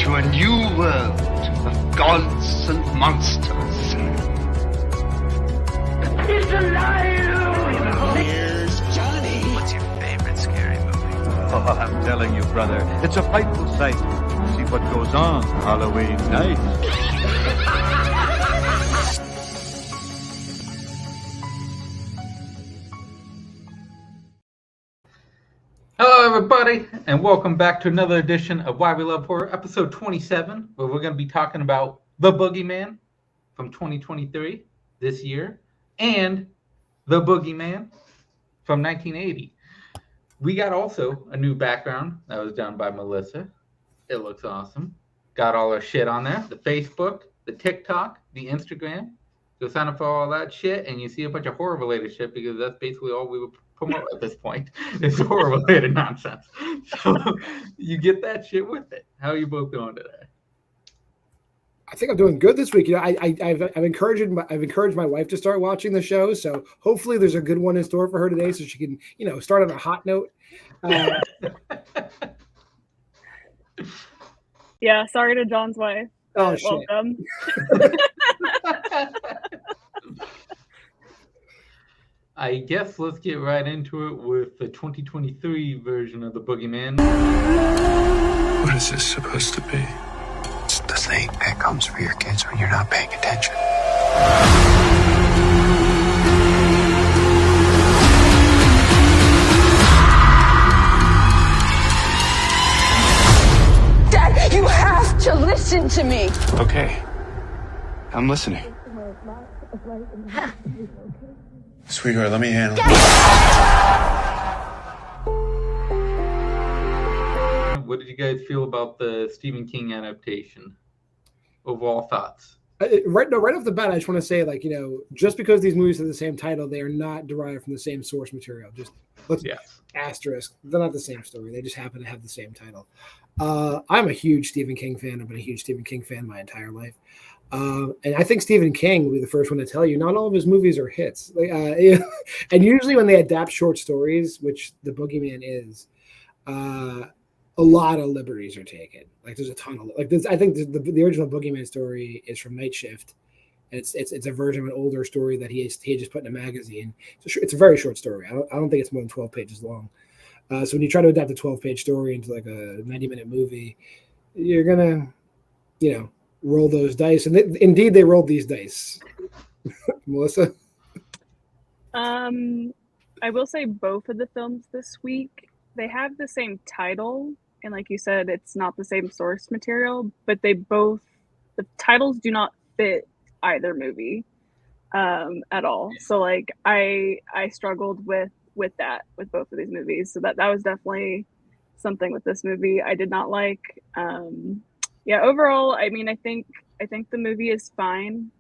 to a new world of gods and monsters. It's alive! Here's Johnny. What's your favorite scary movie? Oh, I'm telling you, brother, it's a frightful sight. See what goes on Halloween night. Hello, everybody, and welcome back to another edition of Why We Love Horror, episode 27, where we're going to be talking about The Boogeyman from 2023, this year, and The Boogeyman from 1980. We got also a new background that was done by Melissa. It looks awesome. Got all our shit on there, the Facebook, the TikTok, the Instagram. Go sign up for all that shit, and you see a bunch of horror-related shit, because that's basically all we would promote at this point. It's horror-related nonsense. So you get that shit with it. How are you both doing today? I think I'm doing good this week. You know, I've encouraged my wife to start watching the show, so hopefully there's a good one in store for her today, so she can, you know, start on a hot note. Yeah, sorry to John's wife. Oh shit! Welcome. I guess let's get right into it with the 2023 version of The Boogeyman. What is this supposed to be? It's the thing that comes for your kids when you're not paying attention. Dad, you have to listen to me. Okay. I'm listening. Sweetheart, let me handle it. What did you guys feel about the Stephen King adaptation? Overall thoughts? Right off the bat, I just want to say, like, you know, just because these movies have the same title, they are not derived from the same source material. Just let's asterisk. They're not the same story. They just happen to have the same title. I'm a huge Stephen King fan. I've been a huge Stephen King fan my entire life. And I think Stephen King will be the first one to tell you not all of his movies are hits. And usually when they adapt short stories, which The Boogeyman is, a lot of liberties are taken. Like there's a ton of I think the original Boogeyman story is from Night Shift. And it's a version of an older story that he had just put in a magazine. It's a very short story. I don't think it's more than 12 pages long. So when you try to adapt a 12-page story into like a 90-minute movie, you're gonna, you know, roll those dice, and indeed they rolled these dice. Melissa? I will say both of the films this week, they have the same title, and like you said, it's not the same source material, but the titles do not fit either movie at all. So like I struggled with that with both of these movies. So that was definitely something with this movie I did not like. Yeah, overall, I mean, I think the movie is fine,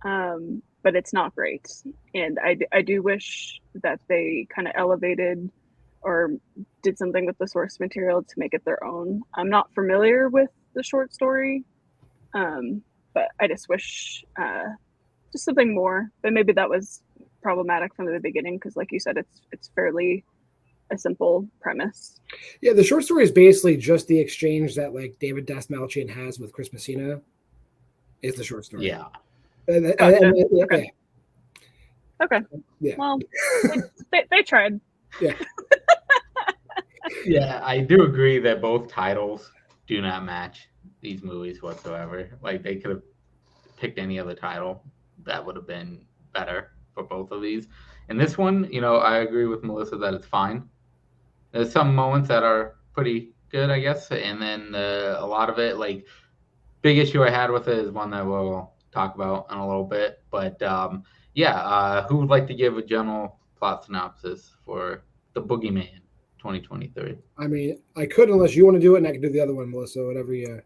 but it's not great. And I do wish that they kind of elevated or did something with the source material to make it their own. I'm not familiar with the short story, but I just wish just something more. But maybe that was problematic from the beginning because, like you said, it's fairly a simple premise. Yeah, the short story is basically just the exchange that like David Dastmalchian has with Chris Messina. Is the short story? Yeah. Okay. Okay. Yeah. Well, they tried. Yeah. Yeah, I do agree that both titles do not match these movies whatsoever. Like they could have picked any other title that would have been better for both of these. And this one, you know, I agree with Melissa that it's fine. There's some moments that are pretty good, I guess, and then a lot of it, like, big issue I had with it is one that we'll talk about in a little bit. But who would like to give a general plot synopsis for The Boogeyman 2023? I mean, I could unless you want to do it, and I can do the other one, Melissa. Whatever you.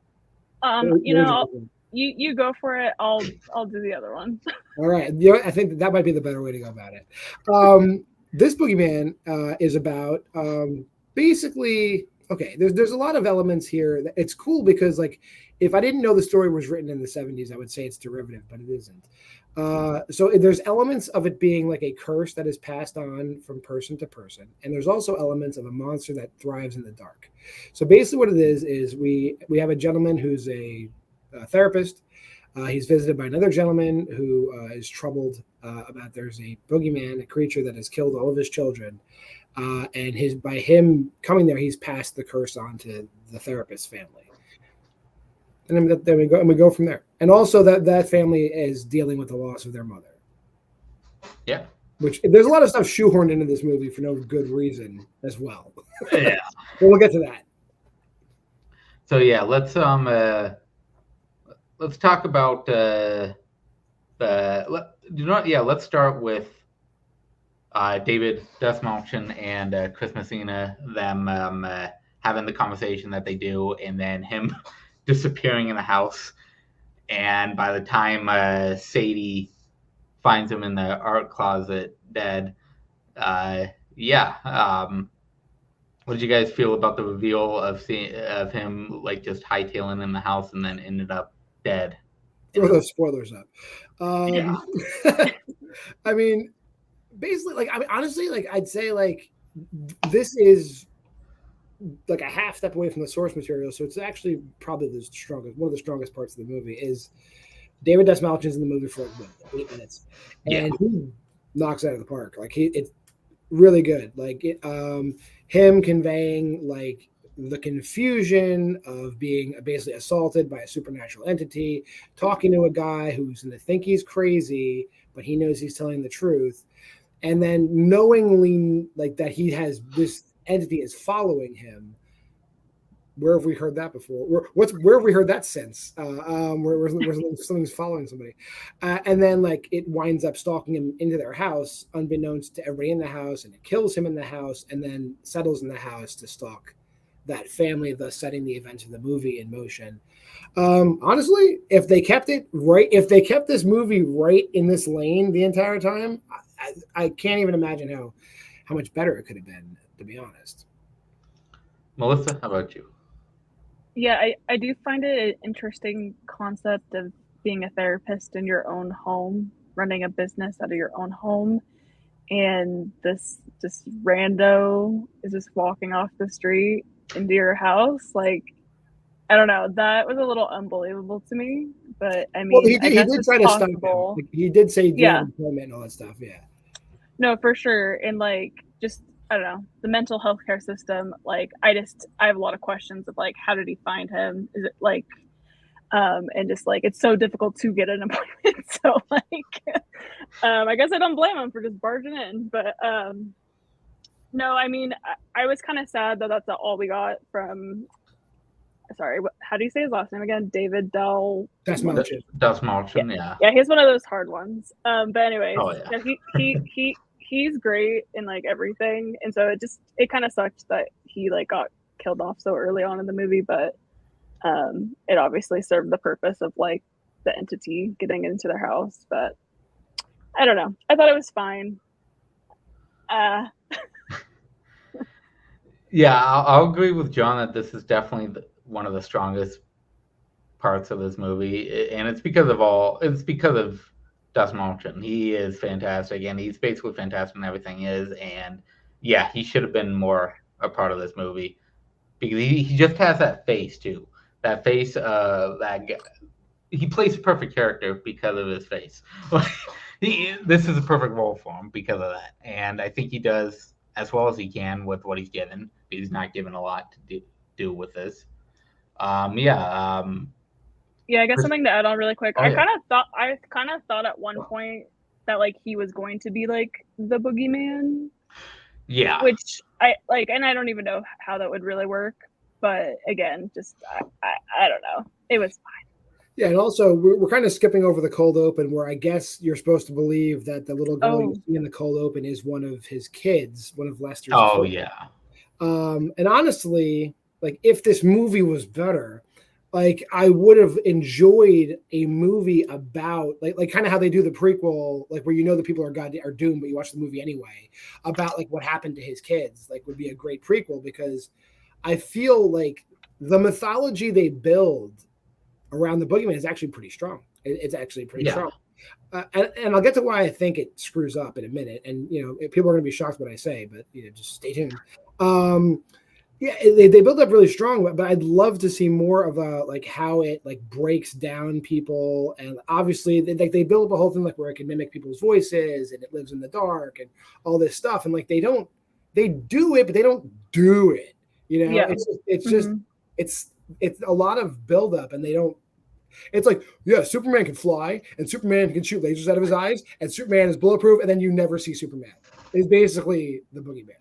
You know, you go for it. I'll do the other one. All right. You know, I think that might be the better way to go about it. This Boogeyman is about basically okay, there's a lot of elements here. It's cool because like if I didn't know the story was written in the 70s, I would say it's derivative, but it isn't. So there's elements of it being like a curse that is passed on from person to person, and there's also elements of a monster that thrives in the dark. So basically, what it is we have a gentleman who's a therapist. He's visited by another gentleman who is troubled about there's a boogeyman, a creature that has killed all of his children. And by him coming there, he's passed the curse on to the therapist's family. And then we go from there. And also that family is dealing with the loss of their mother. Yeah. Which there's a lot of stuff shoehorned into this movie for no good reason as well. Yeah. But we'll get to that. So yeah, let's talk about let's start with David Dastmalchian and Chris Messina, them having the conversation that they do, and then him disappearing in the house. And by the time Sadie finds him in the art closet dead, what did you guys feel about the reveal of him like just hightailing in the house and then ended up dead? Throw those spoilers up. Yeah. I mean, basically, honestly, I'd say this is like a half step away from the source material, so it's actually probably one of the strongest parts of the movie is David Dastmalchian's in the movie for like 8 minutes, and he knocks it out of the park. Like it's really good. Like him conveying like the confusion of being basically assaulted by a supernatural entity, talking to a guy who's going to think he's crazy, but he knows he's telling the truth. And then knowingly like that he has this entity is following him. Where have we heard that before? Where have we heard that since? Where something's following somebody. And then like it winds up stalking him into their house, unbeknownst to everybody in the house, and it kills him in the house and then settles in the house to stalk that family, thus setting the events of the movie in motion. Honestly, if they kept this movie right in this lane the entire time, I can't even imagine how much better it could have been, to be honest. Melissa, how about you? Yeah, I do find it an interesting concept of being a therapist in your own home, running a business out of your own home, and this rando is just walking off the street into your house. Like, I don't know, that was a little unbelievable to me. But I mean, he did try to stop him. Like, he did say employment and all that stuff. Yeah. No, for sure. And like, just I don't know, the mental health care system. Like, I have a lot of questions of like, how did he find him? Is it like, and just like it's so difficult to get an appointment. So like, I guess I don't blame him for just barging in. But no, I mean, I was kind of sad that that's all we got from. Sorry, how do you say his last name again? David Dastmalchian. Dastmalchian, yeah. Yeah, he's one of those hard ones. But anyways, he's great in like everything, and so it kind of sucked that he like got killed off so early on in the movie, but it obviously served the purpose of like the entity getting into their house. But I don't know. I thought it was fine. Yeah, I'll agree with John that this is definitely one of the strongest parts of this movie, and it's because of Dastmalchian. He is fantastic, and he's basically fantastic in everything he is. And yeah, he should have been more a part of this movie because he just has that face too. That face, that guy, he plays a perfect character because of his face. This is a perfect role for him because of that, and I think he does as well as he can with what he's given. He's not given a lot to do with this. Yeah, I guess something to add on really quick. I kind of thought at one point that like he was going to be like the Boogeyman. Yeah. Which I like, and I don't even know how that would really work. But again, just I don't know. It was fine. Yeah, and also we're kind of skipping over the cold open, where I guess you're supposed to believe that the little girl you see in the cold open is one of his kids, one of Lester's kids. Yeah. And honestly, like if this movie was better, like I would have enjoyed a movie about like kind of how they do the prequel, like where the people are doomed, but you watch the movie anyway, about like what happened to his kids. Like would be a great prequel because I feel like the mythology they build around the Boogeyman is actually pretty strong. It's actually pretty strong. And I'll get to why I think it screws up in a minute. And, people are going to be shocked what I say, but, just stay tuned. They build up really strong, but I'd love to see more of how it breaks down people. And obviously they build up a whole thing where it can mimic people's voices and it lives in the dark and all this stuff. And they do it, but they don't do it. It's a lot of buildup, and they don't. It's Superman can fly, and Superman can shoot lasers out of his eyes, and Superman is bulletproof, and then you never see Superman. It's basically the Boogeyman.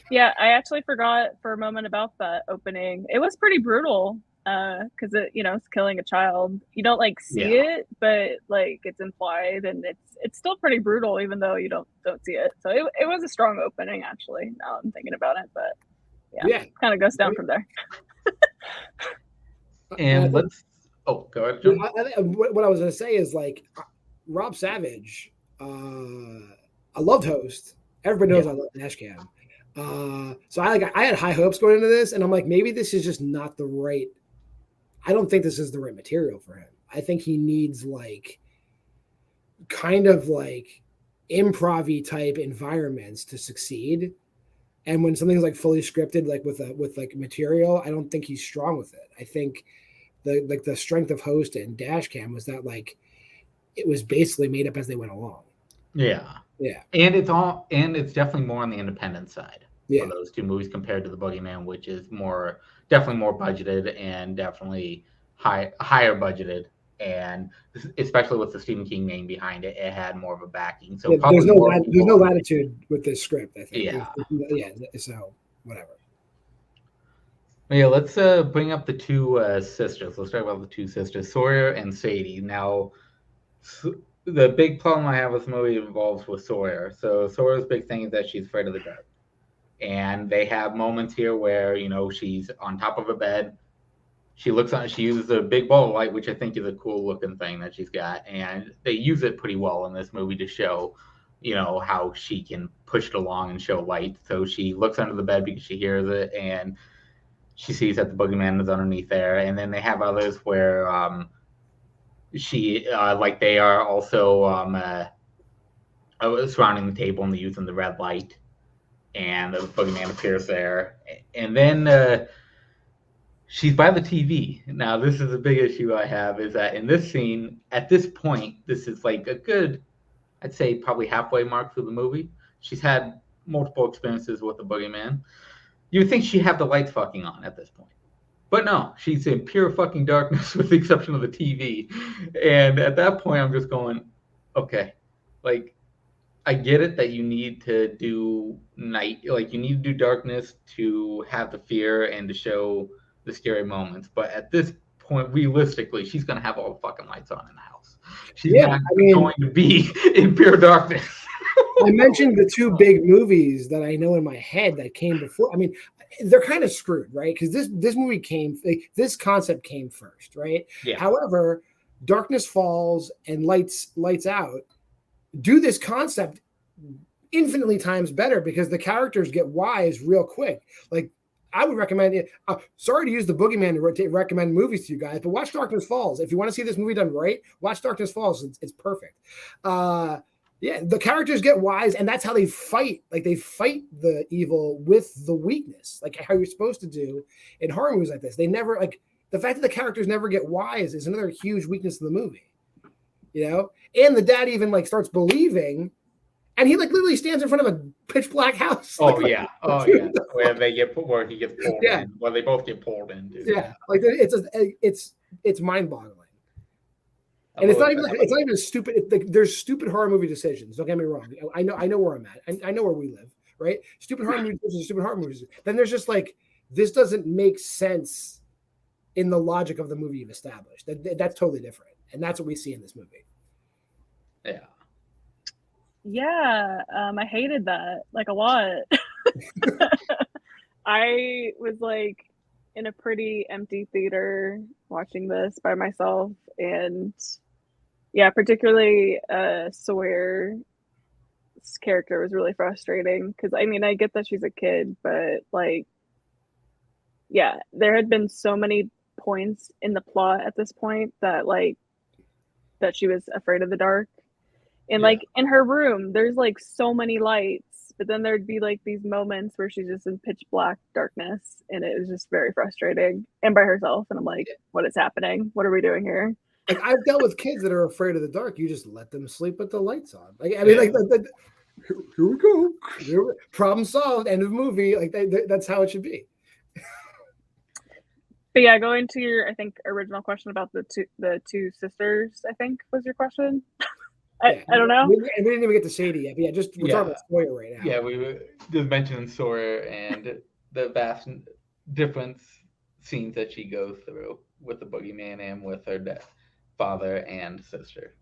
Yeah, I actually forgot for a moment about that opening. It was pretty brutal because it's killing a child. You don't see it, but it's implied, and it's still pretty brutal, even though you don't see it. So it was a strong opening, actually. Now I'm thinking about it, but kind of goes down from there. And let's. Oh, go ahead, John. What I was going to say is Rob Savage, a loved host. Everybody knows I love Dashcam. So I had high hopes going into this, and I'm maybe this is just not the right. I don't think this is the right material for him. I think he needs kind of improv-y type environments to succeed. And when something's fully scripted, with material, I don't think he's strong with it. I think the strength of Host and Dashcam was that it was basically made up as they went along. Yeah. And it's definitely more on the independent side for those two movies compared to the Boogeyman, which is definitely more budgeted and definitely higher budgeted. And especially with the Stephen King name behind it, it had more of a backing. So there's no latitude with this script, I think. So whatever. Yeah, let's bring up the two sisters. Let's talk about the two sisters, Sawyer and Sadie. Now, the big problem I have with the movie involves with Sawyer. So Sawyer's big thing is that she's afraid of the dark. And they have moments here where, she's on top of a bed. She uses a big ball of light, which I think is a cool looking thing that she's got. And they use it pretty well in this movie to show, how she can push it along and show light. So she looks under the bed because she hears it, and she sees that the Boogeyman is underneath there. And then they have others where they are also surrounding the table and they're using the red light. And the Boogeyman appears there. And then she's by the TV. Now, this is a big issue I have, is that in this scene, at this point, this is a good, I'd say probably halfway mark through the movie. She's had multiple experiences with the Boogeyman. You would think she'd have the lights fucking on at this point. But no, she's in pure fucking darkness with the exception of the TV. And at that point, I'm just going, okay, I get it that you need to do night, you need to do darkness to have the fear and to show the scary moments. But at this point, realistically, she's going to have all the fucking lights on in the house. She's not going to be in pure darkness. I mentioned the two big movies that I know in my head that came before. I mean, they're kind of screwed, right? Because this movie this concept came first, right? Yeah. However, Darkness Falls and Lights Out do this concept infinitely times better because the characters get wise real quick. I would recommend it. Sorry to use the Boogeyman to recommend movies to you guys, but watch Darkness Falls. If you want to see this movie done right, watch Darkness Falls. It's perfect. The characters get wise, and that's how they fight. They fight the evil with the weakness, how you're supposed to do in horror movies like this. They never the fact that the characters never get wise is another huge weakness of the movie. And the dad even starts believing, and he literally stands in front of a pitch black house. Where he gets pulled in. Well, they both get pulled in. Too. Yeah, it's mind boggling. And it's not even stupid. There's stupid horror movie decisions. Don't get me wrong. I know where I'm at. I know where we live. Right? Stupid horror movie decisions. Stupid horror movies. Then there's just this doesn't make sense in the logic of the movie you've established. That's totally different, and that's what we see in this movie. Yeah. Yeah, I hated that a lot. I was in a pretty empty theater watching this by myself, and particularly Sawyer's character was really frustrating because I get that she's a kid, but yeah, there had been so many points in the plot at this point that like that she was afraid of the dark. And like in her room, there's like so many lights, but then there'd be like these moments where she's just in pitch black darkness, and it was just very frustrating and by herself. And I'm like, what is happening? What are we doing here? Like I've dealt with kids that are afraid of the dark. You just let them sleep with the lights on. Like I mean, like here we go. Problem solved. End of movie. Like that's how it should be. But yeah, going to your, I think, original question about the two sisters, I think was your question. I don't know. We didn't even get to Sadie yet, but yeah, we're talking about Sawyer right now. Yeah, we were just mentioning Sawyer and the vast different scenes that she goes through with the Boogeyman and with her father and sister.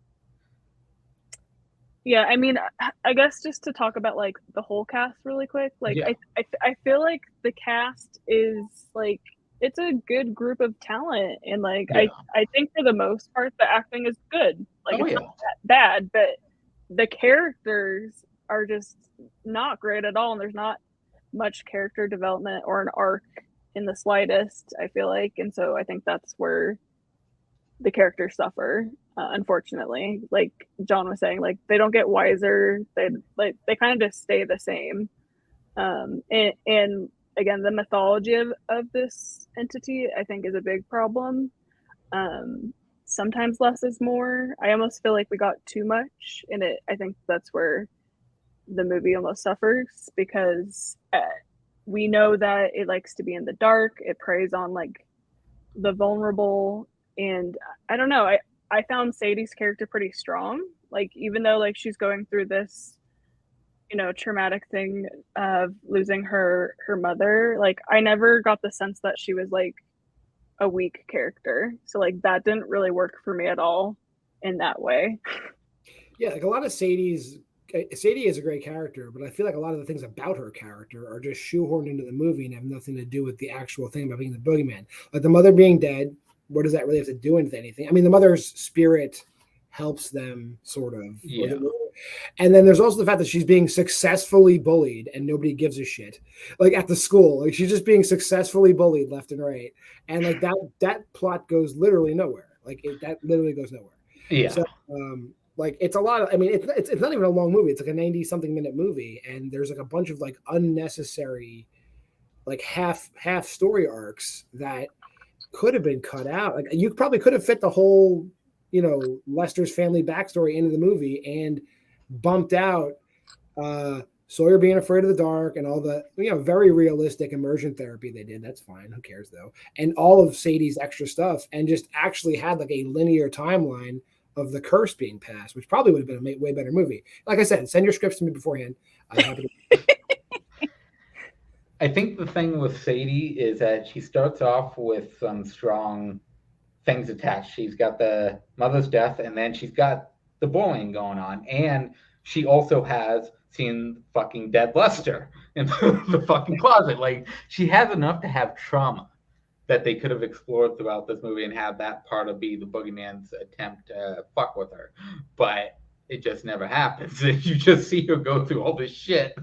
Yeah, I mean, I guess just to talk about like the whole cast really quick, like I feel like the cast is like it's a good group of talent, and like I think for the most part the acting is good. Like it's not that bad, but the characters are just not great at all, and there's not much character development or an arc in the slightest, I feel like. And so I think that's where the characters suffer, unfortunately. Like John was saying, like they don't get wiser, they kind of just stay the same. And again, the mythology of this entity I think is a big problem. Sometimes less is more. I almost feel like we got too much in it. I think that's where the movie almost suffers, because we know that it likes to be in the dark. It preys on like the vulnerable, and I don't know. I found Sadie's character pretty strong. Like even though like she's going through this, traumatic thing of losing her mother, like I never got the sense that she was like a weak character. So like that didn't really work for me at all in that way. Yeah, like a lot of Sadie is a great character, but I feel like a lot of the things about her character are just shoehorned into the movie and have nothing to do with the actual thing about being the Boogeyman. Like the mother being dead, what does that really have to do with anything? I mean, the mother's spirit helps them sort of. Yeah. And then there's also the fact that she's being successfully bullied and nobody gives a shit. Like at the school, like she's just being successfully bullied left and right. And like that plot goes literally nowhere. Like that literally goes nowhere. Yeah. So, like it's a lot of, I mean, it's not even a long movie. It's like a 90-something minute movie. And there's like a bunch of like unnecessary, like half story arcs that could have been cut out. Like you probably could have fit the whole, Lester's family backstory into the movie and bumped out Sawyer being afraid of the dark and all the very realistic immersion therapy they did. That's fine. Who cares though? And all of Sadie's extra stuff, and just actually had like a linear timeline of the curse being passed, which probably would have been a way better movie. Like I said, send your scripts to me beforehand. I'm happy to. I think the thing with Sadie is that she starts off with some strong things attached. She's got the mother's death, and then she's got the bullying going on, and she also has seen fucking dead Lester in the fucking closet. Like she has enough to have trauma that they could have explored throughout this movie and have that part of be the Boogeyman's attempt to fuck with her, but it just never happens. You just see her go through all this shit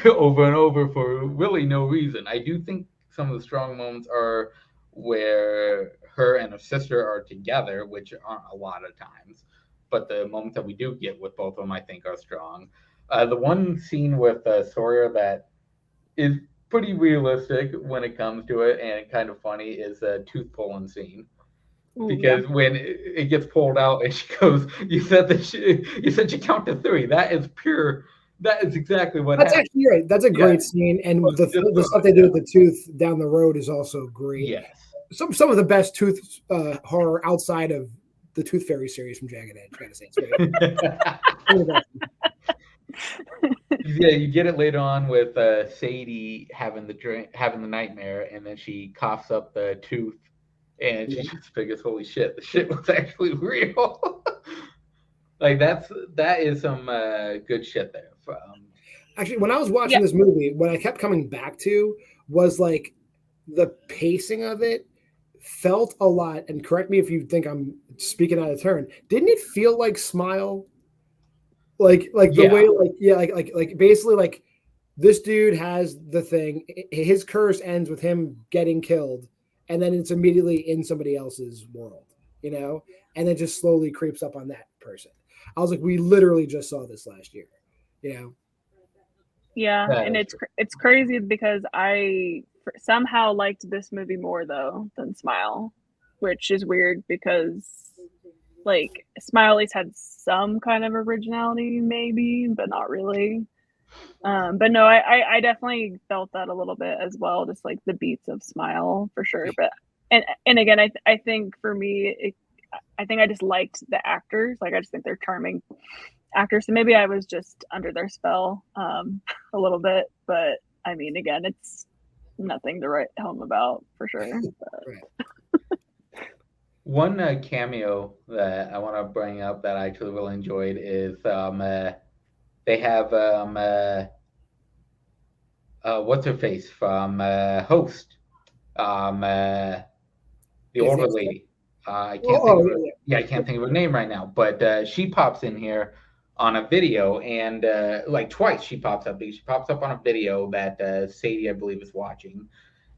over and over for really no reason. I do think some of the strong moments are where her and her sister are together, which aren't a lot of times. But the moments that we do get with both of them, I think, are strong. The one scene with Sawyer that is pretty realistic when it comes to it and kind of funny is a tooth pulling scene. Because when it gets pulled out and she goes, you said you count to 3. That is pure. That is exactly what happened. That's actually right. That's a great scene. And the stuff they do with the tooth down the road is also great. Yes. Some of the best tooth horror outside of the Tooth Fairy series from Jagged Edge. Gotta say, it's great. Yeah, you get it later on with Sadie having the nightmare, and then she coughs up the tooth, and she just figures, "Holy shit, the shit was actually real." Like that is some good shit there. Actually, when I was watching this movie, what I kept coming back to was like the pacing of it felt a lot. And correct me if you think I'm speaking out of turn. Didn't it feel like Smile? Like the way, like basically like this dude has the thing. His curse ends with him getting killed, and then it's immediately in somebody else's world, and then just slowly creeps up on that person. I was like, we literally just saw this last year, Yeah, and it's crazy because I somehow liked this movie more though than Smile, which is weird because like Smile at least had some kind of originality maybe, but not really. But no, I definitely felt that a little bit as well, just like the beats of Smile for sure. But and again, I think for me, I think I just liked the actors. Like I just think they're charming actors. So maybe I was just under their spell a little bit. But I mean, again, it's nothing to write home about for sure. Right. One cameo that I want to bring up that I actually really enjoyed is they have what's her face from Host, the older lady. I can't think of her. Yeah, I can't think of her name right now, but she pops in here on a video, and like twice she pops up. She pops up on a video that Sadie, I believe, is watching,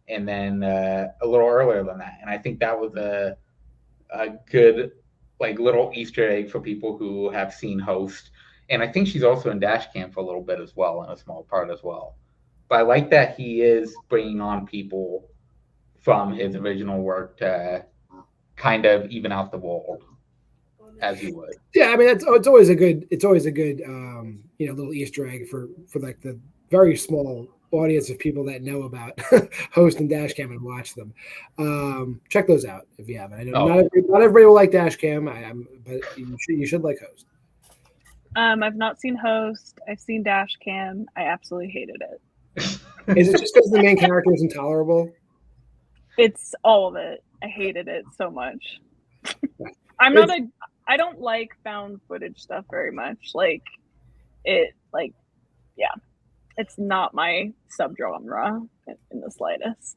and then a little earlier than that. And I think that was a good like little Easter egg for people who have seen Host. And I think she's also in Dash Cam for a little bit as well, in a small part as well. But I like that he is bringing on people from his original work to kind of even out the world, as you would. Yeah, I mean it's always a good little Easter egg for like the very small audience of people that know about Host and Dashcam and watch them. Check those out if you haven't. I know not everybody will like Dashcam, but you should like Host. I've not seen Host. I've seen Dashcam. I absolutely hated it. Is it just because the main character is intolerable? It's all of it. I hated it so much. I don't like found footage stuff very much. It's not my subgenre in the slightest.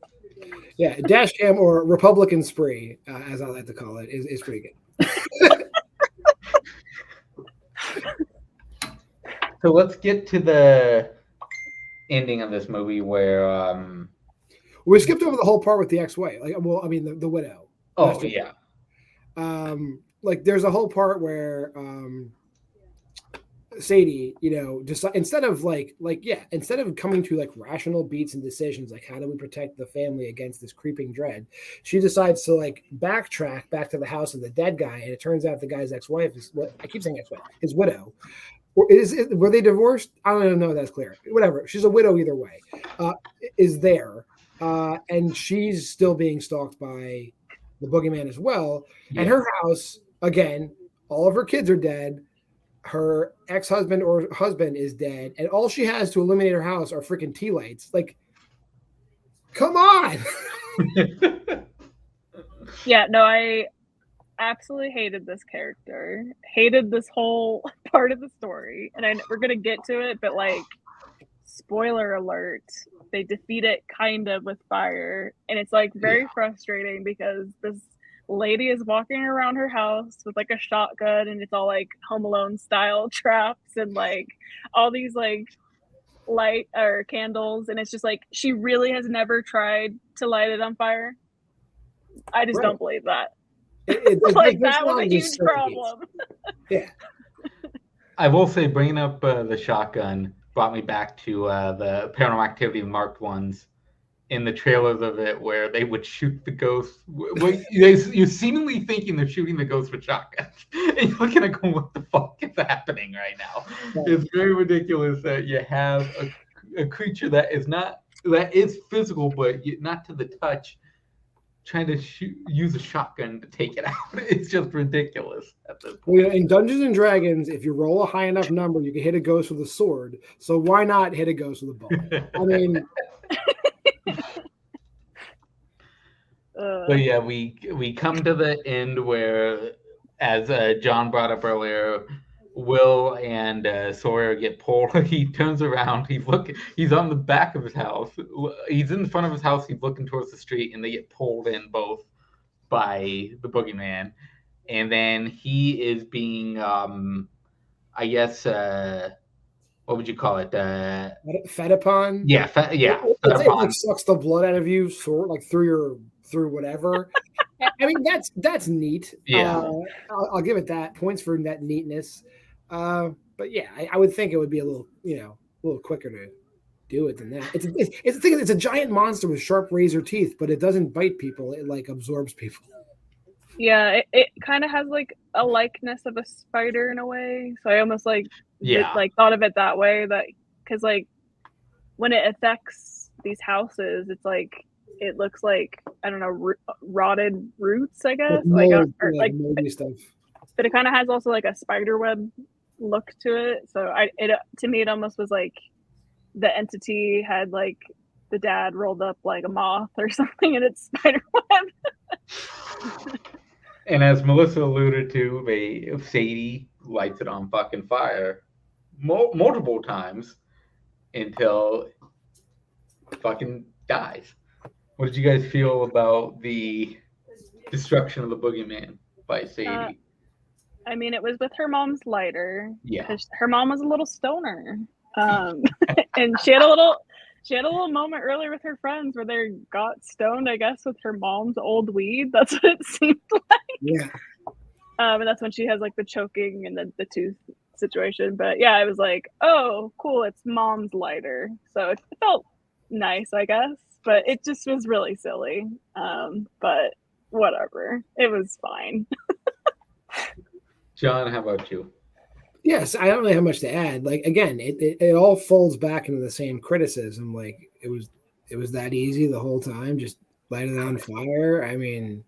Yeah, Dashcam or Republican Spree, as I like to call it, is pretty good. So let's get to the ending of this movie where we skipped over the whole part with the ex-wife. The widow. Oh yeah. There's a whole part where Sadie, instead of coming to like rational beats and decisions, like how do we protect the family against this creeping dread, she decides to like backtrack back to the house of the dead guy, and it turns out the guy's ex-wife is what I keep saying ex-wife, his widow. Were they divorced? I don't even know if that's clear. Whatever. She's a widow either way. Is there. And she's still being stalked by the boogeyman as well. Yeah. And her house, again, all of her kids are dead. Her ex-husband or husband is dead. And all she has to illuminate her house are freaking tea lights. Like, come on. Yeah, no, I absolutely hated this character. Hated this whole part of the story. And we're going to get to it, but like, spoiler alert, they defeat it kind of with fire. And it's like very frustrating because this lady is walking around her house with like a shotgun, and it's all like Home Alone style traps and like all these like light or candles. And it's just like, she really has never tried to light it on fire. I just don't believe that. Like that was a huge problem. Yeah. I will say, bringing up the shotgun brought me back to the Paranormal Activity marked ones in the trailers of it, where they would shoot the ghosts. You're seemingly thinking they're shooting the ghosts with shotguns, and you're looking at going, "What the fuck is happening right now?" Yeah. It's very ridiculous that you have a creature that is physical, but not to the touch, trying to use a shotgun to take it out. It's just ridiculous at this point. Well, in Dungeons and Dragons, if you roll a high enough number, you can hit a ghost with a sword. So why not hit a ghost with a bow? I mean, but yeah, we come to the end where, as John brought up earlier, Will and Sawyer get pulled. He turns around. He's on the back of his house. He's in front of his house. He's looking towards the street, and they get pulled in both by the boogeyman. And then he is being, what would you call it? Fed upon. Yeah, fed It upon. like sucks the blood out of you, like through whatever. I mean, that's neat. Yeah. I'll give it that points for that neatness. But yeah, I would think it would be a little quicker to do it than that. It's the thing. It's a giant monster with sharp razor teeth, but it doesn't bite people. It like absorbs people. Yeah, it kind of has like a likeness of a spider in a way. So I almost thought of it that way, that because like when it affects these houses, it's like it looks like, I don't know, rotted roots, I guess, like moldy stuff. But it kind of has also like a spider web look to it. So to me, it almost was like the entity had like the dad rolled up like a moth or something in its spider web. And as Melissa alluded to, Sadie lights it on fucking fire multiple times until fucking dies. What did you guys feel about the destruction of the Boogeyman by Sadie? I mean, it was with her mom's lighter. Yeah. Because her mom was a little stoner. And she had a little moment earlier with her friends where they got stoned, I guess, with her mom's old weed. That's what it seemed like. Yeah. And that's when she has like the choking and the tooth situation. But yeah, I was like, oh, cool, it's mom's lighter. So it felt nice, I guess. But it just was really silly. But whatever. It was fine. John, how about you? Yes, I don't really have much to add. Like again, it all folds back into the same criticism. Like it was that easy the whole time. Just light it on fire. I mean,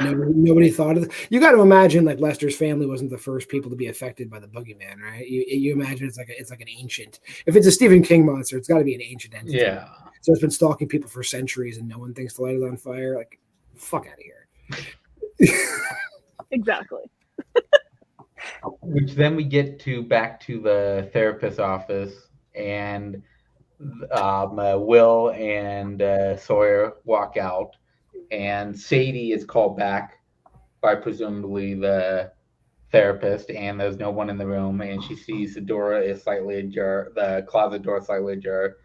nobody thought of it. You got to imagine like Lester's family wasn't the first people to be affected by the Boogeyman, right? You imagine it's like an ancient. If it's a Stephen King monster, it's got to be an ancient entity. Yeah. So it's been stalking people for centuries, and no one thinks to light it on fire. Like, fuck out of here. Exactly. Which then we get back to the therapist's office, and Will and Sawyer walk out, and Sadie is called back by presumably the therapist, and there's no one in the room, and she sees the door is slightly ajar, the closet door is slightly ajar.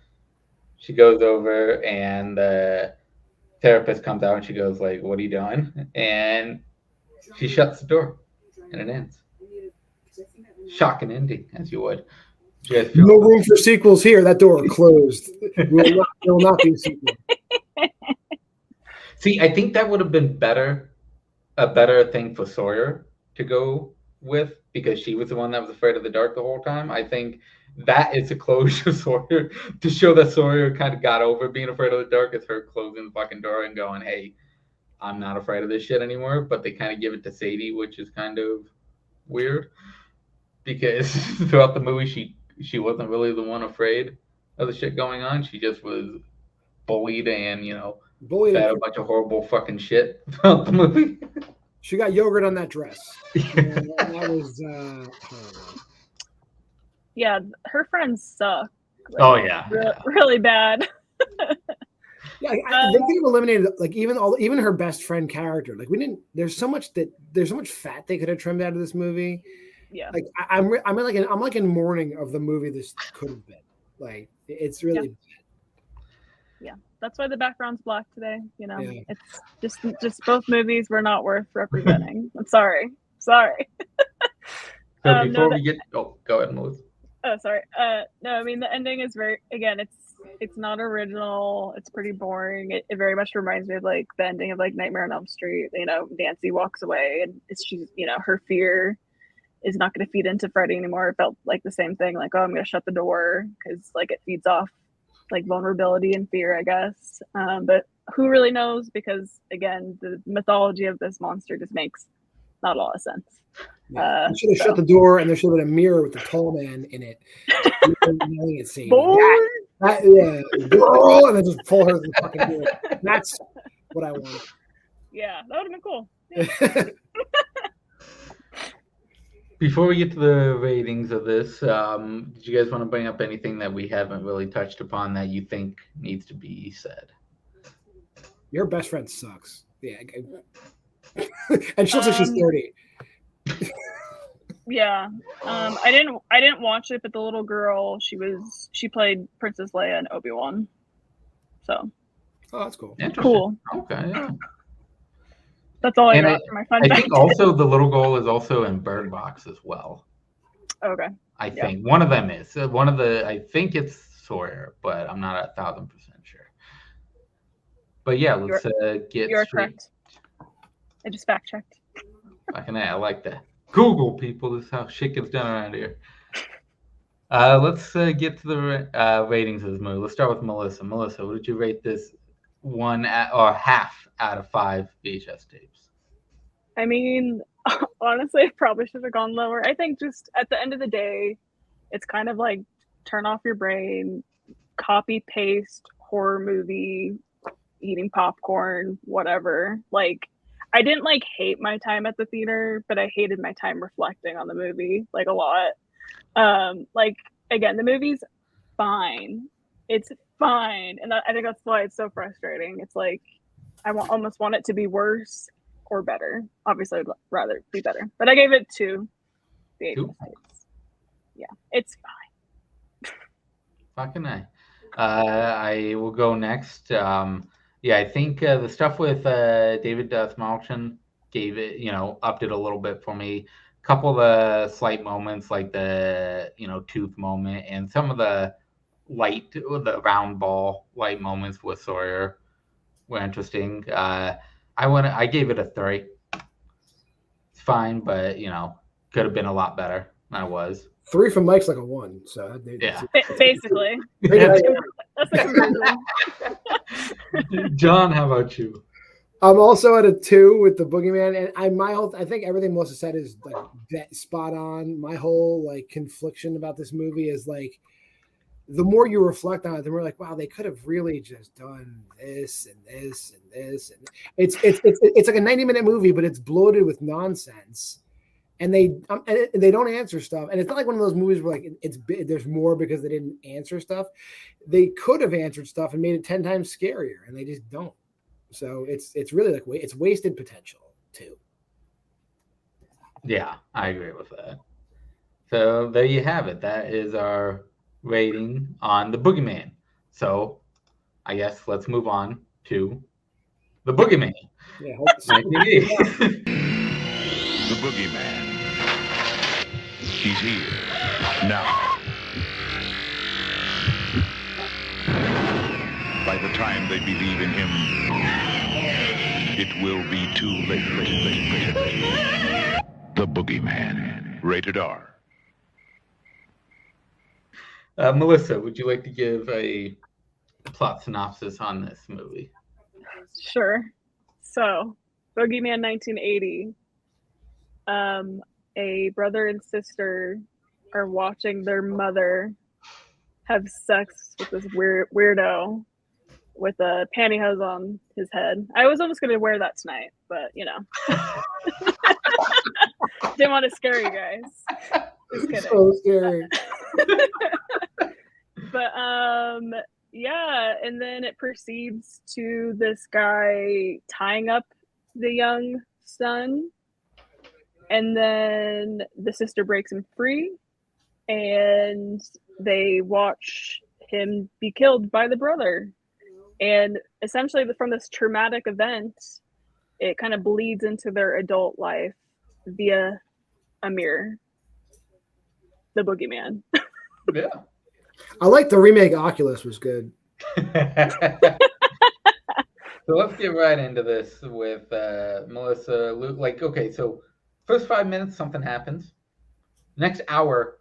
She goes over, and the therapist comes out, and she goes like, "What are you doing?" And she shuts the door, and it ends. Shocking ending, as you would. No room for sequels here. That door closed. There will not be a sequel. See, I think that would have been a better thing for Sawyer to go with, because she was the one that was afraid of the dark the whole time. I think that is a closure Sawyer to show that Sawyer kind of got over being afraid of the dark, is her closing the fucking door and going, "Hey, I'm not afraid of this shit anymore." But they kind of give it to Sadie, which is kind of weird, because throughout the movie she wasn't really the one afraid of the shit going on. She just was bullied and fed a bunch of horrible fucking shit throughout the movie. She got yogurt on that dress. That was horrible. Yeah, her friends suck. Like, oh yeah, really bad. Yeah, they could have eliminated like even her best friend character. Like we didn't. There's so much fat they could have trimmed out of this movie. Yeah, like I'm like in mourning of the movie this could have been. Like it's really bad. Yeah, that's why the background's black today. It's just both movies were not worth representing. I'm sorry. So before we get, go ahead, Melissa. Oh, sorry. No, I mean the ending is it's not original. It's pretty boring. It very much reminds me of like the ending of like Nightmare on Elm Street. Nancy walks away and she's her fear is not going to feed into Freddy anymore. It felt like the same thing. Like, oh, I'm going to shut the door because like it feeds off like vulnerability and fear, I guess. But who really knows? Because again, the mythology of this monster just makes not a lot of sense. Yeah. You should have shut the door, and there should have been a mirror with the tall man in it. Girl, and then just pull her to the fucking door. That's what I want. Yeah, that would have been cool. Yeah. Before we get to the ratings of this, did you guys want to bring up anything that we haven't really touched upon that you think needs to be said? Your best friend sucks. Yeah. And she looks like she's 30. Yeah. I didn't watch it, but the little girl, she played Princess Leia and Obi-Wan. So. Oh, that's cool. Cool. Okay, yeah. That's all I got for my fun I fact. think also the little girl is also in Bird Box as well. Okay. I think one of them is. I think it's Sawyer, but I'm not 1,000% sure. But yeah, let's get You're straight. correct. I just fact checked. I like that. Google, people. This is how shit gets done around here. Let's get to the ratings of this movie. Let's start with Melissa. Melissa, what did you rate this or half out of 5 VHS tapes? I mean, honestly, I probably should have gone lower. I think just at the end of the day, it's kind of like turn off your brain, copy paste horror movie, eating popcorn, whatever. Like, I didn't like hate my time at the theater, but I hated my time reflecting on the movie like a lot. Like, again, the movie's fine. It's fine, and I think that's why it's so frustrating. It's like I almost want it to be worse or better. Obviously, I'd rather be better, but I gave it 2 VHS tapes. Yeah, it's fine. Fucking A. I will go next. Yeah, I think the stuff with David Smallchin gave it, upped it a little bit for me. A couple of the slight moments, like the, tooth moment, and some of the round ball light moments with Sawyer were interesting. I gave it a 3. It's fine, but could have been a lot better than I was. 3 from Mike's like a 1, so yeah, basically. That's the conversion. John, how about you? I'm also at a 2 with the Boogeyman, and I think everything Melissa said is like spot on. My whole like confliction about this movie is like, the more you reflect on it, the more like, wow, they could have really just done this and this and this, and it's like a 90-minute movie, but it's bloated with nonsense, and they don't answer stuff, and it's not like one of those movies where like there's more because they didn't answer stuff. They could have answered stuff and made it 10 times scarier, and they just don't. So it's really like it's wasted potential too. Yeah, I agree with that. So there you have it. That is our rating on the Boogeyman. So I guess let's move on to the Boogeyman. Yeah, the Boogeyman. He's here now. By the time they believe in him, it will be too late. The Boogeyman. Rated R. Melissa, would you like to give a plot synopsis on this movie? Sure. So, Boogeyman 1980. A brother and sister are watching their mother have sex with this weirdo with a pantyhose on his head. I was almost going to wear that tonight, but didn't want to scare you guys. Just kidding. So scary. But yeah, and then it proceeds to this guy tying up the young son, and then the sister breaks him free, and they watch him be killed by the brother. And essentially from this traumatic event, it kind of bleeds into their adult life via a mirror. The Boogeyman. Yeah. I like the remake. Oculus was good. So let's get right into this with Melissa. Like, okay, so first 5 minutes, something happens. Next hour,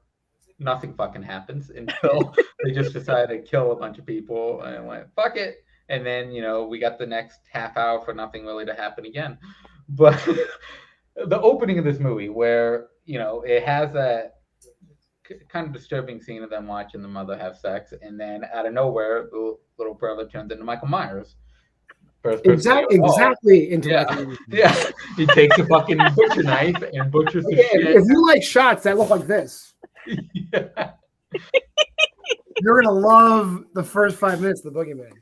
nothing fucking happens until they just decide to kill a bunch of people and went, fuck it. And then, we got the next half hour for nothing really to happen again. But the opening of this movie where, it has that kind of disturbing scene of them watching the mother have sex, and then out of nowhere, the little brother turns into Michael Myers. Exactly. Into yeah. He takes a fucking butcher knife and butchers the shit. If you like shots that look like this, yeah. You're gonna love the first 5 minutes of the Boogeyman.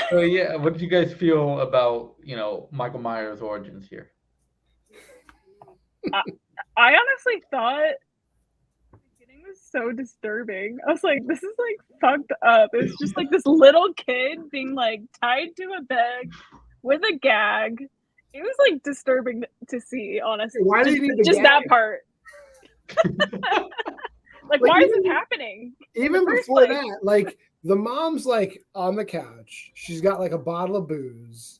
So yeah, what did you guys feel about Michael Myers' origins here? I honestly thought the beginning was so disturbing. I was like, this is like fucked up. It's just like this little kid being like tied to a bed with a gag. It was like disturbing to see, honestly. Why do you need the just gag? that part? Like, why is this happening? Even before that, like the mom's like on the couch. She's got like a bottle of booze.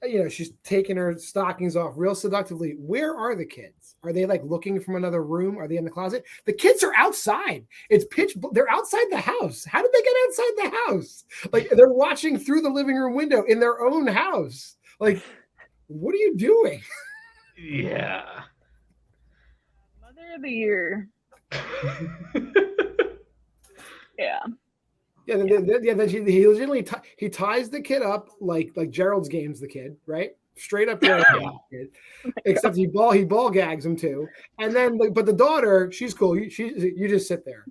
You know, she's taking her stockings off real seductively. Where are the kids? Are they like looking from another room? Are they in the closet? The kids are outside. It's pitch. They're outside the house. How did they get outside the house? Like they're watching through the living room window in their own house. Like, what are you doing? Yeah. Mother of the Year. Yeah. Yeah, then he legitimately he ties the kid up like Gerald's game's the kid, right? Straight up Gerald's game's the kid. Except he ball gags him too. And then but the daughter, she's cool. You just sit there.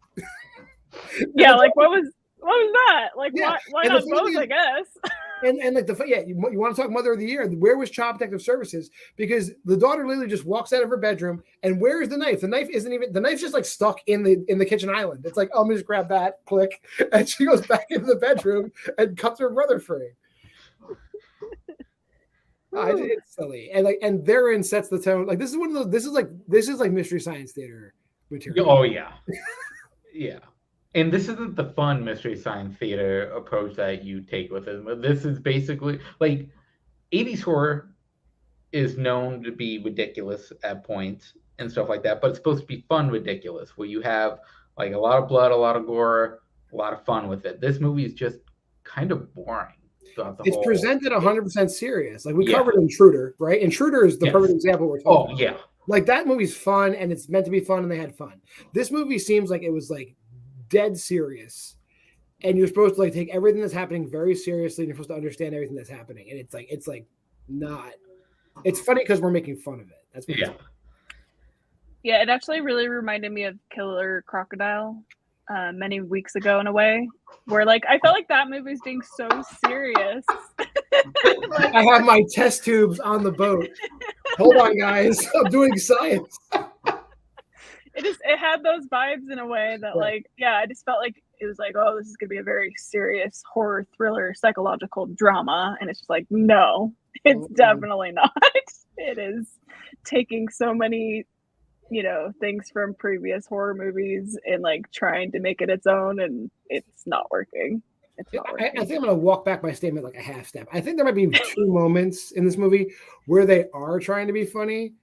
Yeah, like what was that? Like Yeah. why And not both, I guess? And like you want to talk Mother of the Year? Where was Child Protective Services? Because the daughter literally just walks out of her bedroom, and where is the knife? The knife isn't even. The knife's just like stuck in the kitchen island. It's like, oh, let me just grab that, click, and she goes back into the bedroom and cuts her brother free. It's silly, and therein sets the tone. Like this is one of those. This is like Mystery Science Theater material. Oh yeah, yeah. And this isn't the fun Mystery Science Theater approach that you take with it. This is basically like 80s horror is known to be ridiculous at points and stuff like that, but it's supposed to be fun ridiculous, where you have like a lot of blood, a lot of gore, a lot of fun with it. This movie is just kind of boring. It's presented 100% serious. Like we covered Intruder, right? Intruder is the perfect example we're talking about. Yeah. Like that movie's fun and it's meant to be fun and they had fun. This movie seems like it was like dead serious, and you're supposed to like take everything that's happening very seriously, and you're supposed to understand everything that's happening, and it's like not. It's funny because we're making fun of it. That's what Yeah, it actually really reminded me of Killer Crocodile many weeks ago in a way, where like I felt like that movie was being so serious. Like, I have my test tubes on the boat. Hold on, guys, I'm doing science. It had those vibes in a way that like, yeah, I just felt like it was like, oh, this is gonna be a very serious horror thriller psychological drama, and it's just like, no, it's definitely not. It is taking so many, things from previous horror movies and like trying to make it its own, and it's not working. It's not working. I think I'm gonna walk back my statement like a half step. I think there might be 2 moments in this movie where they are trying to be funny.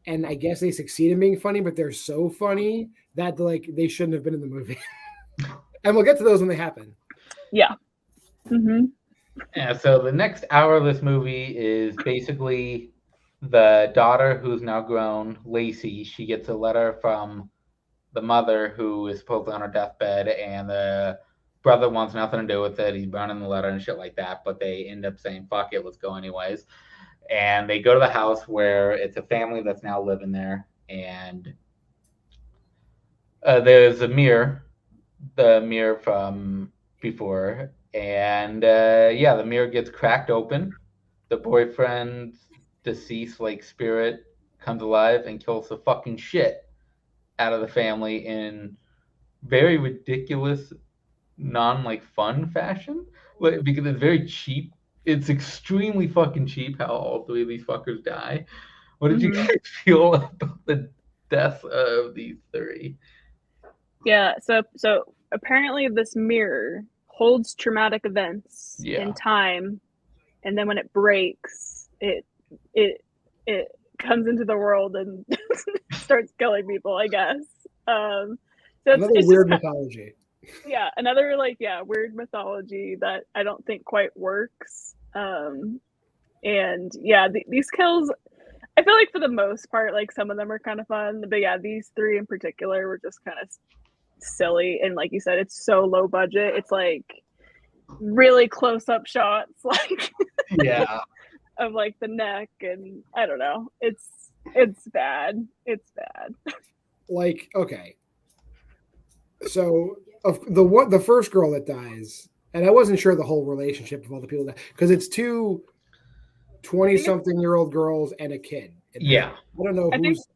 And I guess they succeed in being funny, but they're so funny that like they shouldn't have been in the movie. And we'll get to those when they happen. Yeah. Mm-hmm. Yeah. So the next hour of this movie is basically the daughter who's now grown, Lacey. She gets a letter from the mother who is supposedly on her deathbed, and the brother wants nothing to do with it. He's burning the letter and shit like that. But they end up saying, "Fuck it, let's go anyways." And they go to the house where it's a family that's now living there. And there's a mirror, the mirror from before. And the mirror gets cracked open. The boyfriend's deceased like spirit comes alive and kills the fucking shit out of the family in very ridiculous, fun fashion. Because it's very cheap. It's extremely fucking cheap how all 3 of these fuckers die. What did you guys feel about the death of these 3? Yeah, so apparently this mirror holds traumatic events in time, and then when it breaks, it comes into the world and starts killing people, I guess. So another weird mythology. Yeah, another weird mythology that I don't think quite works. These kills, I feel like for the most part, like some of them are kind of fun, but yeah, these 3 in particular were just kind of silly, and like you said, it's so low budget. It's like really close up shots, like of like the neck, and I don't know. It's bad. It's bad. Like, okay. So the first girl that dies, and I wasn't sure the whole relationship of all the people that, because it's 2 20-something-year-old girls and a kid. I don't know who's.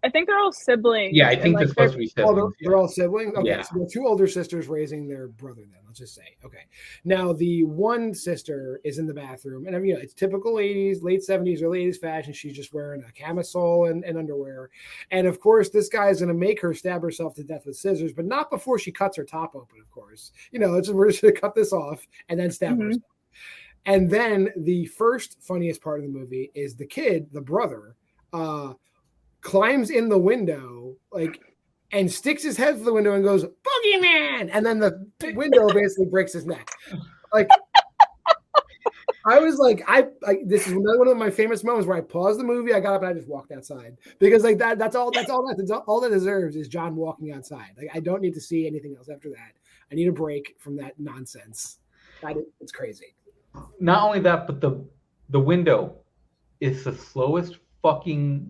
I think they're all siblings. Yeah, I think they're like, supposed to be siblings. They're all siblings? Okay, Yeah. so they're two older sisters raising their brother then, let's just say. Okay. Now, the one sister is in the bathroom, and it's typical 80s, late 70s, early 80s fashion. She's just wearing a camisole and underwear. And, of course, this guy is going to make her stab herself to death with scissors, but not before she cuts her top open, of course. We're just going to cut this off and then stab herself. And then the first funniest part of the movie is the kid, the brother, climbs in the window, and sticks his head through the window and goes, "Boogeyman!" And then the window basically breaks his neck. I was like, this is one of my famous moments where I paused the movie, I got up and I just walked outside because that's all that deserves is John walking outside. I don't need to see anything else after that. I need a break from that nonsense. It's crazy. Not only that, but the window is the slowest fucking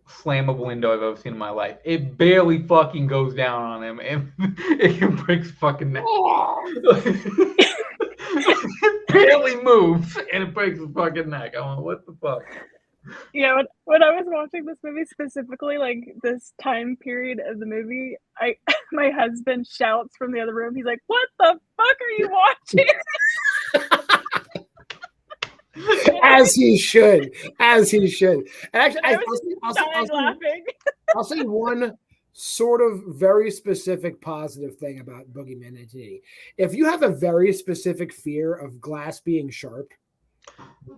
slammable window I've ever seen in my life. It barely fucking goes down on him, and it breaks fucking neck. It barely moves, and it breaks his fucking neck. I'm like, what the fuck? Yeah, when I was watching this movie specifically, this time period of the movie, my husband shouts from the other room. He's like, "What the fuck are you watching?" As he should. Actually, I'll say one sort of very specific positive thing about Boogeyman 1980. If you have a very specific fear of glass being sharp,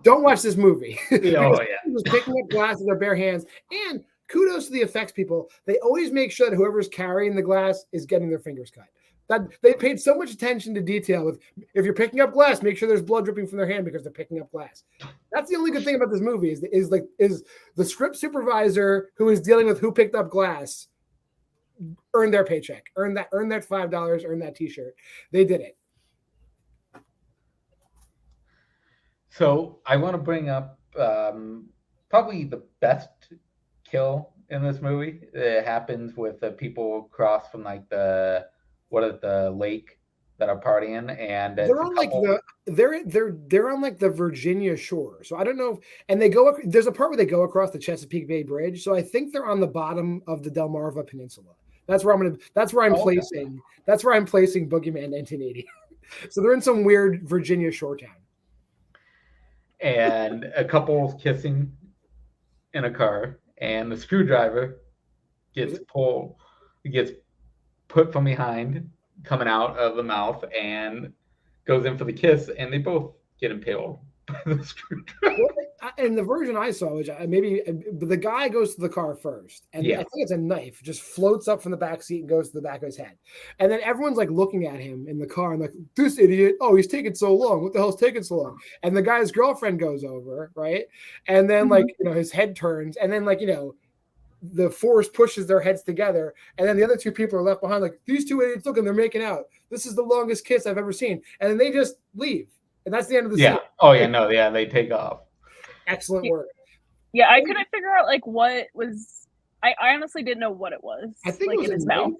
don't watch this movie. He was picking up glass with their bare hands. And kudos to the effects people. They always make sure that whoever's carrying the glass is getting their fingers cut. That they paid so much attention to detail with if you're picking up glass, make sure there's blood dripping from their hand because they're picking up glass. That's the only good thing about this movie is the script supervisor who is dealing with who picked up glass earned their paycheck, earned that $5, earned that t-shirt. They did it. So I want to bring up probably the best kill in this movie. It happens with the people across from the lake that are partying, and they're on they're on the Virginia shore. So I don't know, and there's a part where they go across the Chesapeake Bay Bridge. So I think they're on the bottom of the Delmarva Peninsula. That's where I'm placing Boogeyman 1980. So they're in some weird Virginia shore town. And a couple's kissing in a car, and the screwdriver gets put from behind, coming out of the mouth, and goes in for the kiss, and they both get impaled by the screwdriver. And the version I saw, which the guy goes to the car first, and I think it's a knife, just floats up from the back seat and goes to the back of his head. And then everyone's looking at him in the car and this idiot, oh, he's taking so long. What the hell's taking so long? And the guy's girlfriend goes over, right? And then his head turns, and then the force pushes their heads together, and then the other two people are left behind these two idiots, look, and they're making out. This is the longest kiss I've ever seen. And then they just leave. And that's the end of the scene. Oh, yeah, no, yeah, they take off. Excellent work. Yeah, I couldn't figure out what was. I honestly didn't know what it was. I think it was in his mouth.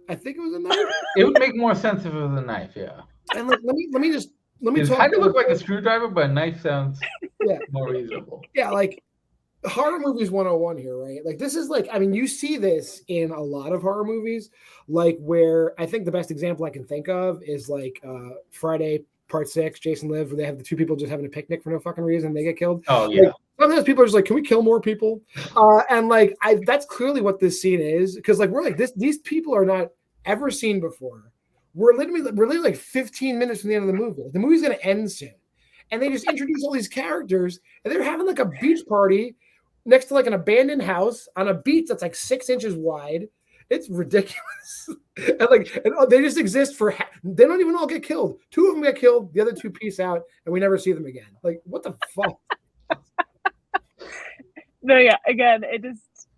I think it was a knife. It would make more sense if it was a knife, yeah. And let me It kind of look like a screwdriver, but a knife sounds more reasonable. Yeah, horror movies 101 here, right? This is you see this in a lot of horror movies, where I think the best example I can think of is Friday Part 6, Jason Lives, where they have the two people just having a picnic for no fucking reason, they get killed. Oh yeah. Sometimes people are just can we kill more people? And that's clearly what this scene is, because we're these people are not ever seen before. We're literally 15 minutes from the end of the movie. The movie's gonna end soon, and they just introduce all these characters, and they're having a beach party next to an abandoned house on a beach that's 6 inches wide. It's ridiculous. And they just exist they don't even all get killed. 2 of them get killed, the other 2 peace out, and we never see them again. What the fuck? No, yeah, again,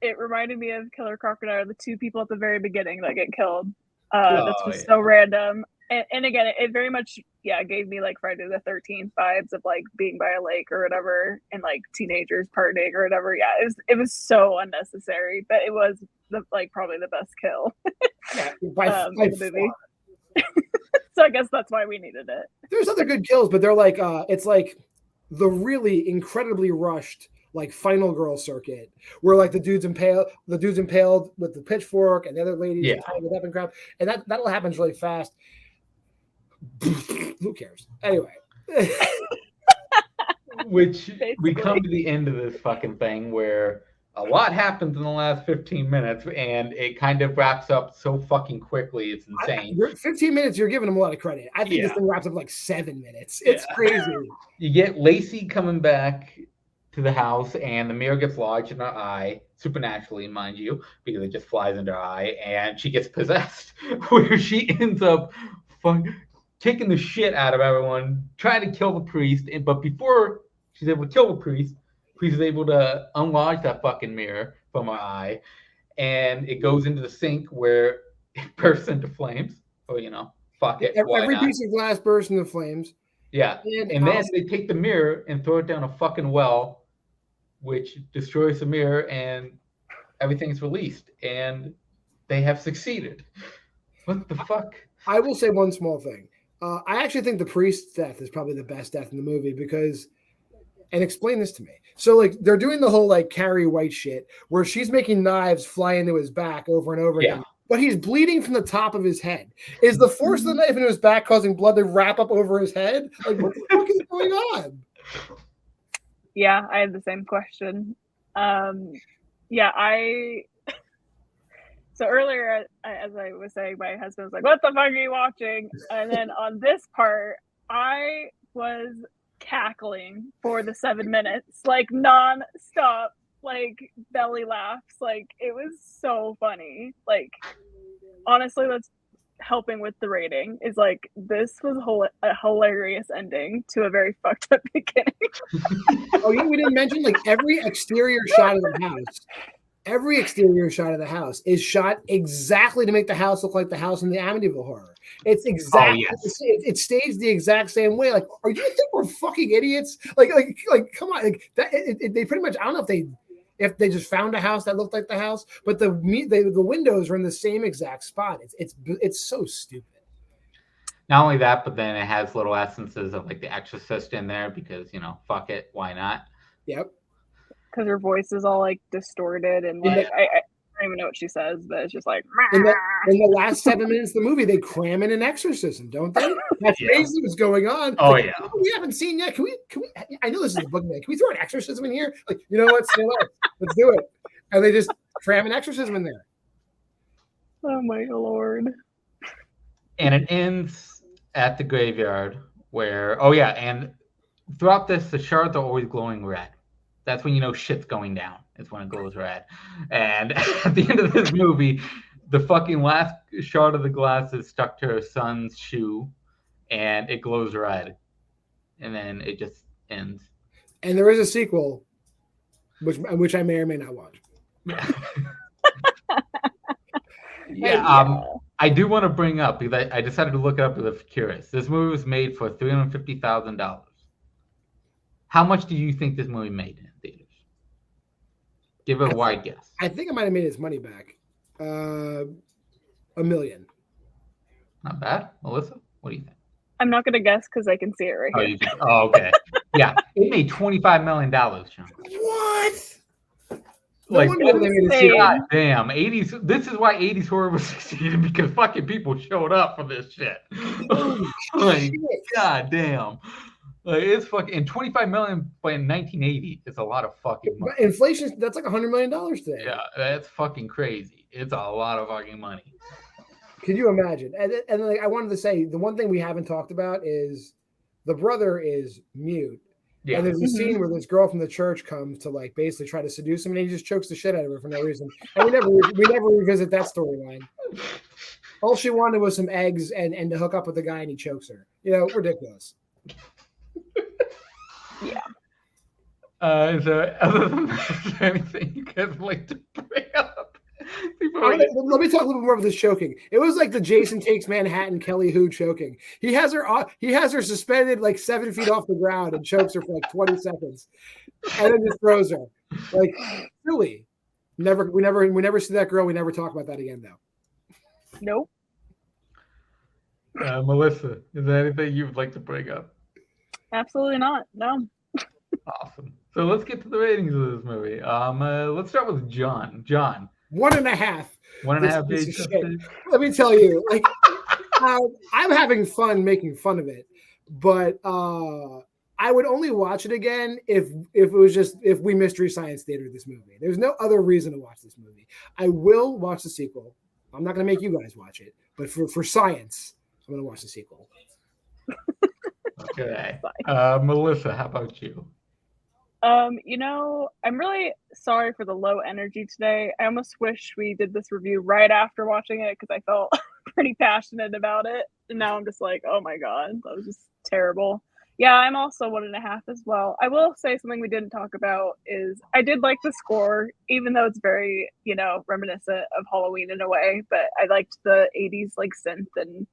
it reminded me of Killer Crocodile, the 2 people at the very beginning that get killed. That's just so random. And again, it very much gave me Friday the 13th vibes of being by a lake or whatever, and teenagers partying or whatever. Yeah, it was so unnecessary, but it was probably the best kill by in the movie. So I guess that's why we needed it. There's other good kills, but they're it's the really incredibly rushed like final girl circuit where like the dude's impaled with the pitchfork and the other lady's tied it up and crap, and that'll happen really fast. Who cares? Anyway. Which Basically. we come to the end of this fucking thing where a lot happens in the last 15 minutes and it kind of wraps up so fucking quickly. It's insane. 15 minutes, you're giving them a lot of credit. I think this thing wraps up like 7 minutes. It's crazy. You get Lacey coming back to the house and the mirror gets lodged in her eye, supernaturally, mind you, because it just flies into her eye, and she gets possessed, where she ends up kicking the shit out of everyone, trying to kill the priest, but before she's able to kill the priest is able to unlodge that fucking mirror from her eye, and it goes into the sink where it bursts into flames. Or, fuck it. Every piece of glass bursts into flames. Yeah. And then they take the mirror and throw it down a fucking well, which destroys the mirror, and everything's released. And they have succeeded. What the fuck? I will say one small thing. I actually think the priest's death is probably the best death in the movie because, and explain this to me. So like they're doing the whole like Carrie White shit where she's making knives fly into his back over and over again, but he's bleeding from the top of his head. Is the force of the knife into his back causing blood to wrap up over his head? Like what the fuck is going on? Yeah, I had the same question. So earlier, as I was saying, my husband was like, "What the fuck are you watching?" And then on this part, I was cackling for the 7 minutes, like non-stop, like belly laughs. Like it was so funny. Like honestly, that's helping with the rating. Is like this was a hilarious ending to a very fucked up beginning. Oh yeah, we didn't mention like every exterior shot of the house. Every exterior shot of the house is shot exactly to make the house look like the house in the Amityville Horror. It's exactly it staged the exact same way. Like, are you think we're fucking idiots? Like, come on! Like that, they pretty much. I don't know if they just found a house that looked like the house, but the windows are in the same exact spot. It's so stupid. Not only that, but then it has little essences of like The Exorcist in there because fuck it, why not? Yep. Because her voice is all like distorted and like I don't even know what she says, but it's just like in the last 7 minutes of the movie, they cram in an exorcism, don't they? That's basically what's going on. Oh like, we haven't seen yet. Can we? I know this is a Boogeyman. Can we throw an exorcism in here? Like, you know what? Let's do it. And they just cram an exorcism in there. Oh my Lord. And it ends at the graveyard where and throughout this, the shards are always glowing red. That's when you know shit's going down. It's when it glows red. And at the end of this movie, the fucking last shard of the glass is stuck to her son's shoe, and it glows red. And then it just ends. And there is a sequel, which I may or may not watch. I do want to bring up, because I decided to look it up because I'm curious. This movie was made for $350,000. How much do you think this movie made in theaters? Give a wide guess. I think it might have made its money back. $1 million. Not bad. Melissa, what do you think? I'm not going to guess because I can see it right here. You can? Oh, okay. Yeah, it made $25 million, Sean. What? Like, God damn, 80s. This is why 80s horror was succeeding, because fucking people showed up for this shit. Like, God damn. Like, it's fucking, and $25 million in 1980 is a lot of fucking money. Inflation, that's like $100 million today. Yeah, that's fucking crazy. It's a lot of fucking money. Could you imagine? And like, I wanted to say, the one thing we haven't talked about is the brother is mute. Yeah. And there's a scene where this girl from the church comes to like basically try to seduce him, and he just chokes the shit out of her for no reason. And we never revisit that storyline. All she wanted was some eggs and to hook up with the guy, and he chokes her. Ridiculous. Yeah. So other than that, is there anything you guys would like to bring up? Let me talk a little more about this choking. It was like the Jason Takes Manhattan Kelly Hu choking. He has her suspended like 7 feet off the ground and chokes her for like 20 seconds, and then just throws her. Like, really? We never see that girl. We never talk about that again, though. Nope. Melissa, is there anything you would like to bring up? Absolutely not. No. Awesome. So let's get to the ratings of this movie. Let's start with John. John. 1.5. 1.5 This piece days. of shit. Let me tell you, like, I'm having fun making fun of it, but I would only watch it again if it was just if we Mystery Science Theater this movie. There's no other reason to watch this movie. I will watch the sequel. I'm not going to make you guys watch it, but for science, I'm going to watch the sequel. Okay. Melissa, how about you? I'm really sorry for the low energy today. I almost wish we did this review right after watching it because I felt pretty passionate about it. And now I'm just like, oh my God, that was just terrible. Yeah, I'm also 1.5 as well. I will say something we didn't talk about is I did like the score, even though it's very, reminiscent of Halloween in a way, but I liked the 80s like synth and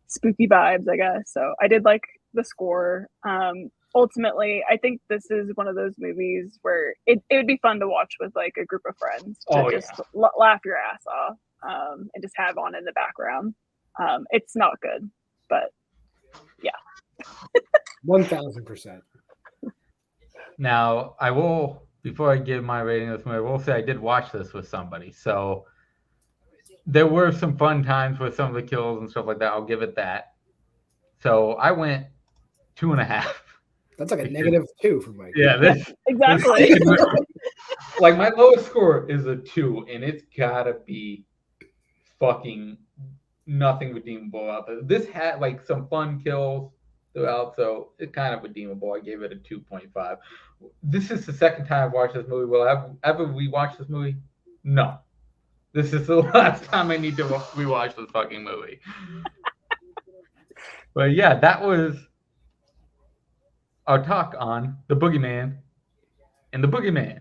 spooky vibes, I guess. So I did like the score. Ultimately, I think this is one of those movies where it would be fun to watch with like a group of friends to laugh your ass off and just have on in the background. It's not good, but yeah. 1,000%. Now, I will, before I give my rating of this movie, I will say I did watch this with somebody. So there were some fun times with some of the kills and stuff like that. I'll give it that. So I went 2.5. That's like a -2 for Mike. Yeah, exactly. Like my lowest score is a 2, and it's gotta be fucking nothing redeemable out there. This had like some fun kills throughout, so it's kind of redeemable. I gave it a 2.5. This is the second time I've watched this movie. Will I ever rewatch this movie? No. This is the last time I need to rewatch this fucking movie. But yeah, that was our talk on the Boogeyman and the Boogeyman.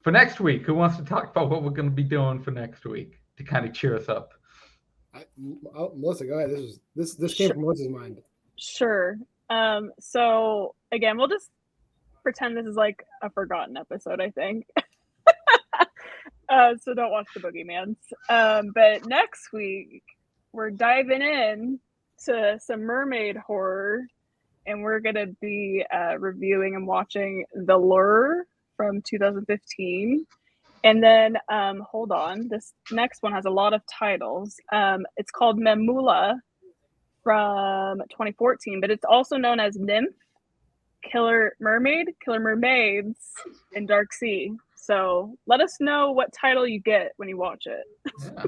For next week, who wants to talk about what we're going to be doing for next week to kind of cheer us up? Melissa, go ahead. This came from Melissa's mind. Sure. So again, we'll just pretend this is like a forgotten episode, I think. So don't watch the Boogeymans. But next week, we're diving in to some mermaid horror. And we're going to be reviewing and watching The Lure from 2015. And then, hold on, this next one has a lot of titles. It's called Memula from 2014, but it's also known as Nymph, Killer Mermaid, Killer Mermaids, and Dark Sea. So let us know what title you get when you watch it. Yeah.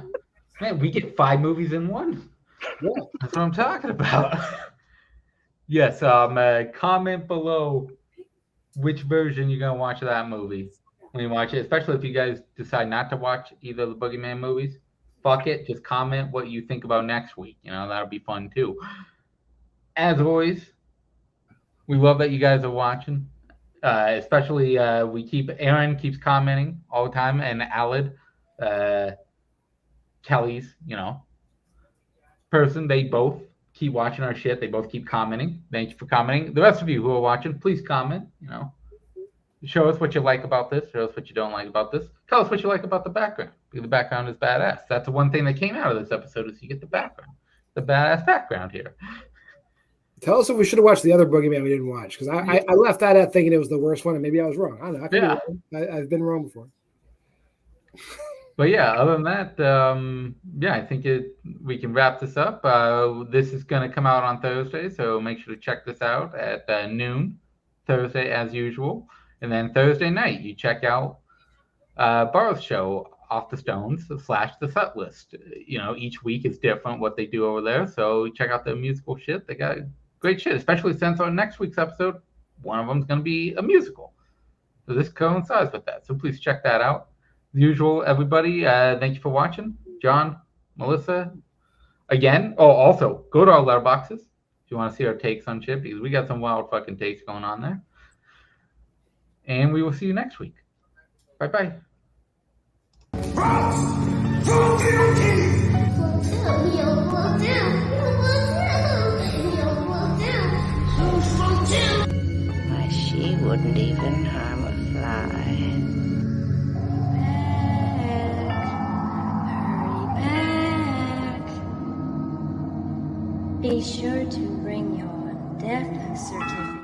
Man, we get 5 movies in one. Yeah. That's what I'm talking about. Yes, comment below which version you're gonna watch of that movie when you watch it, especially if you guys decide not to watch either of the Boogeyman movies. Fuck it, just comment what you think about next week. That'll be fun too. As always, we love that you guys are watching. Especially Aaron keeps commenting all the time, and Alid, Kelly's, person, they both keep watching our shit. They both keep commenting. Thank you for commenting. The rest of you who are watching, please comment. Show us what you like about this. Show us what you don't like about this. Tell us what you like about the background. Because the background is badass. That's the one thing that came out of this episode is you get the background. The badass background here. Tell us if we should have watched the other Boogeyman we didn't watch. Because I left that out thinking it was the worst one, and maybe I was wrong. I don't know. I could be wrong. I've been wrong before. But yeah, other than that, I think we can wrap this up. This is going to come out on Thursday, so make sure to check this out at noon Thursday as usual. And then Thursday night, you check out Burroughs' show, Off the Stones / the Set List. Each week is different what they do over there, so check out their musical shit. They got great shit, especially since on next week's episode, one of them is going to be a musical. So this coincides with that, so please check that out. As usual, everybody, thank you for watching. John, Melissa, again. Oh, also, go to our letterboxes if you want to see our takes on shit, because we got some wild fucking takes going on there. And we will see you next week. Bye-bye. Why, she wouldn't even harm a fly. Be sure to bring your death certificate.